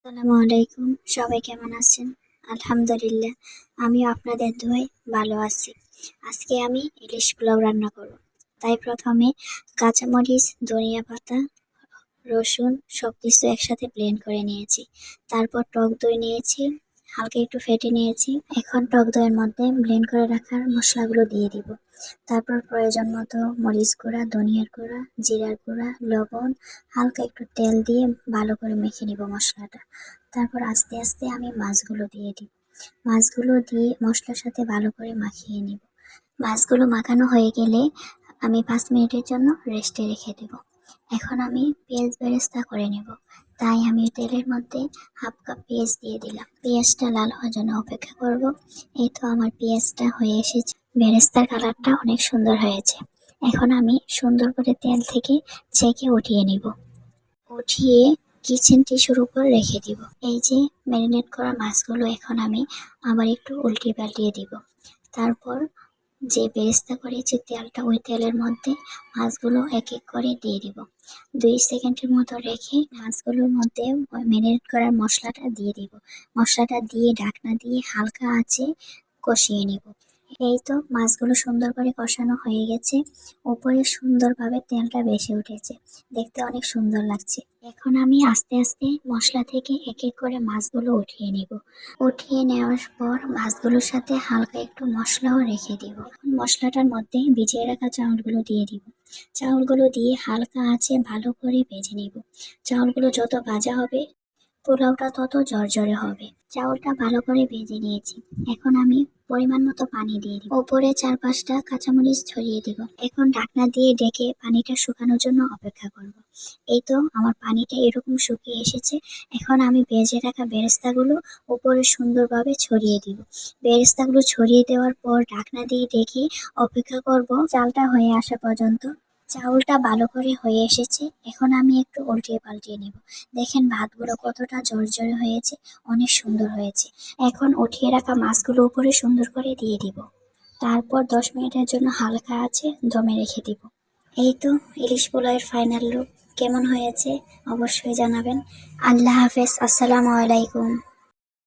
আসসালামু আলাইকুম। সবাই কেমন আছেন? আলহামদুলিল্লাহ, আমিও আপনাদের দোয়ায় ভালো আছি। আজকে আমি ইলিশ পোলাও রান্না করব। তাই প্রথমে কাঁচামরিচ, ধনিয়া পাতা, রসুন সবকিছু একসাথে ব্লেন্ড করে নিয়েছি। তারপর টক দই নিয়েছি, হালকা একটু ফেটে নিয়েছি। এখন টক দইয়ের মধ্যে ব্লেন্ড করে রাখার মশলাগুলো দিয়ে দিব। তারপর প্রয়োজন মতো মরিচ গুঁড়া, ধনিয়ার গুঁড়া, জিরার গুঁড়া, লবণ, হালকা একটু তেল দিয়ে ভালো করে মেখে নিব মশলাটা। তারপর আস্তে আস্তে আমি মাছগুলো দিয়ে দিব। মাছগুলো দিয়ে মশলার সাথে ভালো করে মাখিয়ে নিব। মাছগুলো মাখানো হয়ে গেলে আমি 5 মিনিটের জন্য রেস্টে রেখে দেব। এখন আমি পেঁয়াজ বেরেস্তা করে নেব। তাই আমি তেলের মধ্যে হাফ কাপ পেঁয়াজ দিয়ে দিলাম। পেঁয়াজটা লাল হওয়ার জন্য অপেক্ষা করব। এই তো আমার পেঁয়াজটা হয়ে এসেছে। বেরেস্তার কালারটা অনেক সুন্দর হয়েছে। এখন আমি সুন্দর করে তেল থেকে ছেঁকে উঠিয়ে নিব। উঠিয়ে কিচেন টিস্যুর উপর রেখে দিব। এই যে ম্যারিনেট করা মাছগুলো এখন আমি আবার একটু উল্টিয়ে পাল্টিয়ে দিব। তারপর যে বেরেস্তা করেছি তেলটা, ওই তেলের মধ্যে মাছগুলো এক এক করে দিয়ে দিব। 2 সেকেন্ডের মতো রেখে মাছগুলোর মধ্যে ওই ম্যারিনেট করা মশলাটা দিয়ে দিব। মশলাটা দিয়ে ঢাকনা দিয়ে হালকা আঁচে কষিয়ে নিব। এই তো মাছগুলো সুন্দর করে কষানো হয়ে গেছে। উপরে সুন্দরভাবে তেলটা বেশি উঠেছে, দেখতে অনেক সুন্দর লাগছে। এখন আমি আস্তে আস্তে মশলা থেকে এক এক করে মাছগুলো উঠিয়ে নিব। উঠিয়ে নেওয়ার পর মাছগুলোর সাথে হালকা একটু মশলাও রেখে দিব। এখন মশলাটার মধ্যে ভিজিয়ে রাখা চাউলগুলো দিয়ে দিব। চাউলগুলো দিয়ে হালকা আঁচে ভালো করে ভেজে নিব। চাউলগুলো যত ভাজা হবে পোলাওটা তত ঝরঝরে হবে। চাউলটা ভালো করে ভেজে নিয়েছি। এখন আমি পরিমাণ মতো পানি দিয়ে দিব। ওপরে 4-5টা কাঁচামরিচ ছড়িয়ে দিব। এখন ঢাকনা দিয়ে ঢেকে পানিটা শুকানোর জন্য অপেক্ষা করব। এই তো আমার পানিটা এরকম শুকিয়ে এসেছে। এখন আমি ভেজে রাখা বেরেস্তাগুলো উপরে সুন্দরভাবে ছড়িয়ে দিব। বেরেস্তাগুলো ছড়িয়ে দেওয়ার পর ঢাকনা দিয়ে ঢেকে অপেক্ষা করব চালটা হয়ে আসা পর্যন্ত। চাউলটা ভালো করে হয়ে এসেছে। এখন আমি একটু উল্টিয়ে পাল্টিয়ে নেব। দেখেন ভাতগুলো কতটা ঝরঝরে হয়েছে, অনেক সুন্দর হয়েছে। এখন উঠিয়ে রাখা মাছগুলো উপরে সুন্দর করে দিয়ে দিব। তারপর 10 মিনিটের জন্য হালকা আঁচে দমে রেখে দিব। এই তো ইলিশ পোলাওয়ের ফাইনাল লুক। কেমন হয়েছে অবশ্যই জানাবেন। আল্লাহ হাফেজ। আসসালামু আলাইকুম।